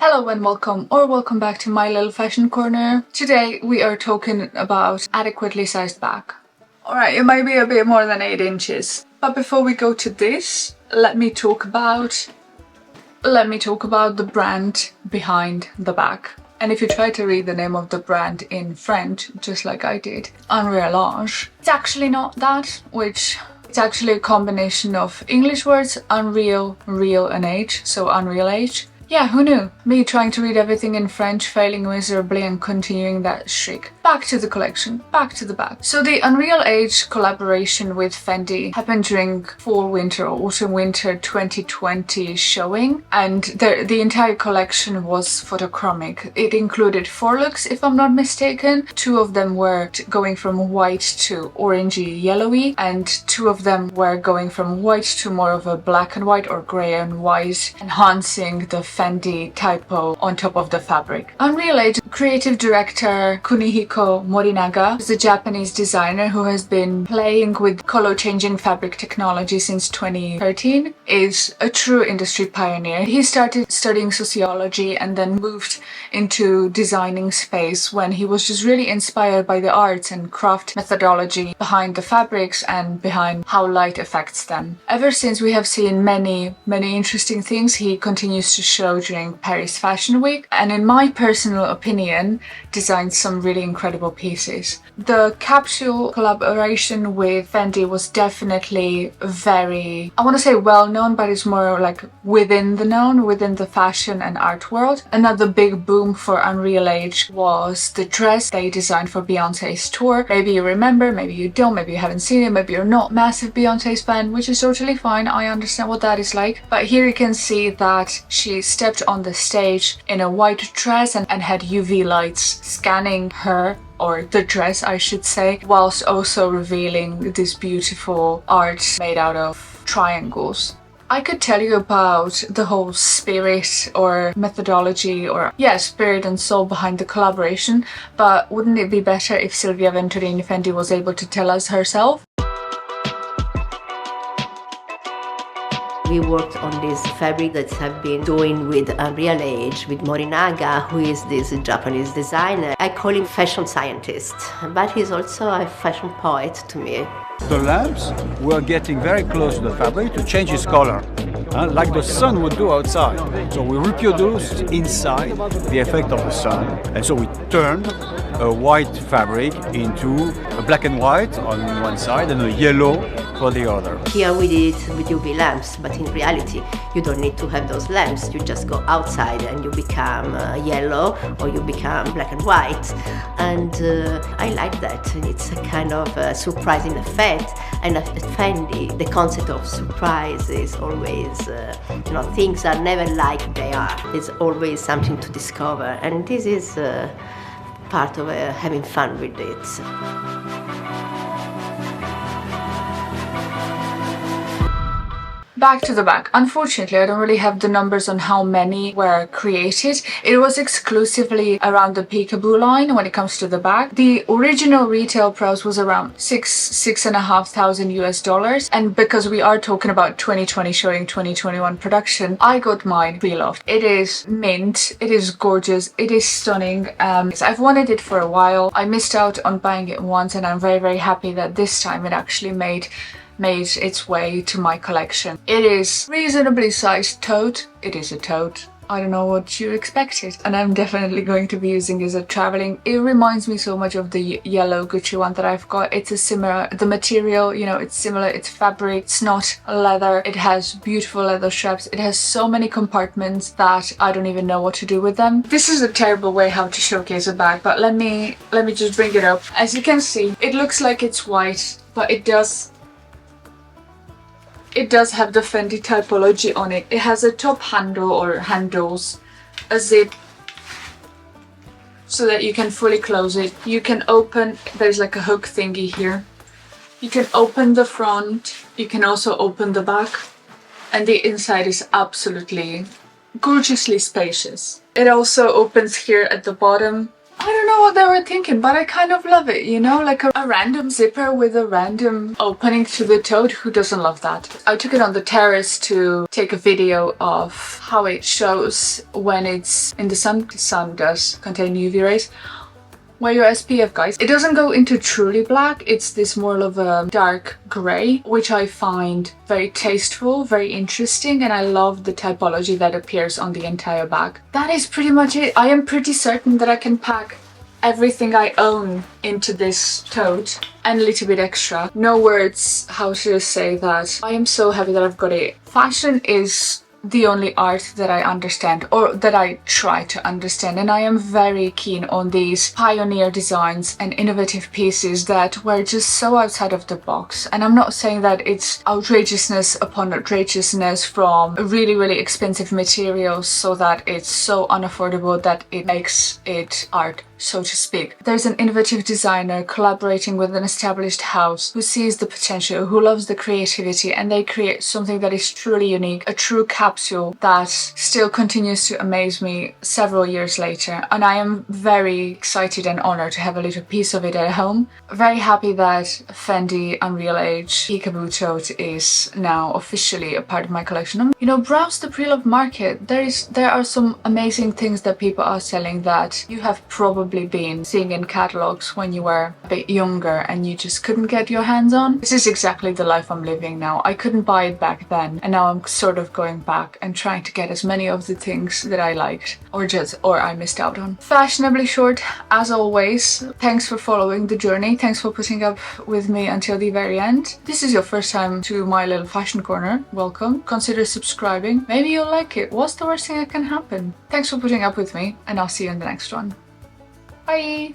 Hello and welcome back to my little fashion corner. Today we are talking about adequately sized bag. Alright, it might be a bit more than 8 inches. But before we go to this, let me talk about the brand behind the bag. And if you try to read the name of the brand in French, just like I did, Anrealage, it's actually not that, it's actually a combination of English words, unreal, real and age, so Anrealage. Yeah, who knew? Me trying to read everything in French, failing miserably and continuing that streak. Back to the collection, back to the bag. So the Anrealage collaboration with Fendi happened during fall-winter or autumn-winter 2020 showing, and the entire collection was photochromic. It included 4 looks, if I'm not mistaken. 2 of them were going from white to orangey yellowy, and 2 of them were going from white to more of a black and white or grey and white, enhancing the Fendi typo on top of the fabric. Anrealage creative director Kunihiko Morinaga is a Japanese designer who has been playing with color-changing fabric technology since 2013, is a true industry pioneer. He started studying sociology and then moved into designing space when he was just really inspired by the arts and craft methodology behind the fabrics and behind how light affects them. Ever since, we have seen many interesting things he continues to show during Paris Fashion Week, and in my personal opinion, designed some really incredible pieces. The capsule collaboration with Fendi was definitely very, I want to say well known, but it's more like within the fashion and art world. Another big boom for Anrealage was the dress they designed for Beyonce's tour. Maybe you remember, maybe you don't, maybe you haven't seen it, maybe you're not massive Beyonce's fan, which is totally fine. I understand what that is like. But here you can see that she stepped on the stage in a white dress and had UV lights scanning her, or the dress I should say, whilst also revealing this beautiful art made out of triangles. I could tell you about the whole spirit or methodology or spirit and soul behind the collaboration, but wouldn't it be better if Silvia Venturini Fendi was able to tell us herself? We worked on this fabric that I've been doing with Anrealage, with Morinaga, who is this Japanese designer. I call him fashion scientist, but he's also a fashion poet to me. The lamps were getting very close to the fabric to change its color, like the sun would do outside. So we reproduced inside the effect of the sun, and so we turned a white fabric into a black and white on one side and a yellow for the other. Here we did it with UV lamps, but in reality you don't need to have those lamps. You just go outside and you become yellow or you become black and white, and I like that. It's a kind of surprising effect, and at Fendi the concept of surprise is always, things are never like they are. There's always something to discover, and this is part of having fun with it. Back to the bag. Unfortunately, I don't really have the numbers on how many were created. It was exclusively around the peekaboo line when it comes to the bag. The original retail price was around $6,500 US, and because we are talking about 2020 showing 2021 production, I got mine pre-loved. It is mint, it is gorgeous, it is stunning. I've wanted it for a while. I missed out on buying it once, and I'm very happy that this time it actually made its way to my collection. It is reasonably sized tote. It is a tote. I don't know what you expected, and I'm definitely going to be using it as a traveling. It reminds me so much of the yellow Gucci one that I've got. It's a similar, the material, it's similar, it's fabric, it's not leather. It has beautiful leather straps. It has so many compartments that I don't even know what to do with them. This is a terrible way how to showcase a bag, but let me just bring it up. As you can see, it looks like it's white, but it does have the Fendi typology on it. It has a top handle or handles, a zip, so that you can fully close it. You can open, there's like a hook thingy here. You can open the front, you can also open the back, and the inside is absolutely gorgeously spacious. It also opens here at the bottom. I don't know what they were thinking, but I kind of love it, you know, like a random zipper with a random opening to the tote. Who doesn't love that? I took it on the terrace to take a video of how it shows when it's in the sun. The sun does contain UV rays. Wear your SPF, guys. It doesn't go into truly black. It's this more of a dark gray, which I find very tasteful, very interesting, and I love the typology that appears on the entire bag. That is pretty much it. I am pretty certain that I can pack everything I own into this tote and a little bit extra. No words how to say that. I am so happy that I've got it. Fashion is the only art that I understand, or that I try to understand, and I am very keen on these pioneer designs and innovative pieces that were just so outside of the box. And I'm not saying that it's outrageousness upon outrageousness from really, really expensive materials so that it's so unaffordable that it makes it art, so to speak. There's an innovative designer collaborating with an established house who sees the potential, who loves the creativity, and they create something that is truly unique, a true capsule that still continues to amaze me several years later. And I am very excited and honored to have a little piece of it at home. Very happy that Fendi Anrealage Peekaboo Tote is now officially a part of my collection. You know, browse the pre-loved market. There are some amazing things that people are selling that you have probably been seeing in catalogs when you were a bit younger and you just couldn't get your hands on. This is exactly the life I'm living now. I couldn't buy it back then, and now I'm sort of going back and trying to get as many of the things that I liked or I missed out on. Fashionably short, as always. Thanks for following the journey. Thanks for putting up with me until the very end. This is your first time to my little fashion corner. Welcome. Consider subscribing. Maybe you'll like it. What's the worst thing that can happen? Thanks for putting up with me, and I'll see you in the next one. Bye!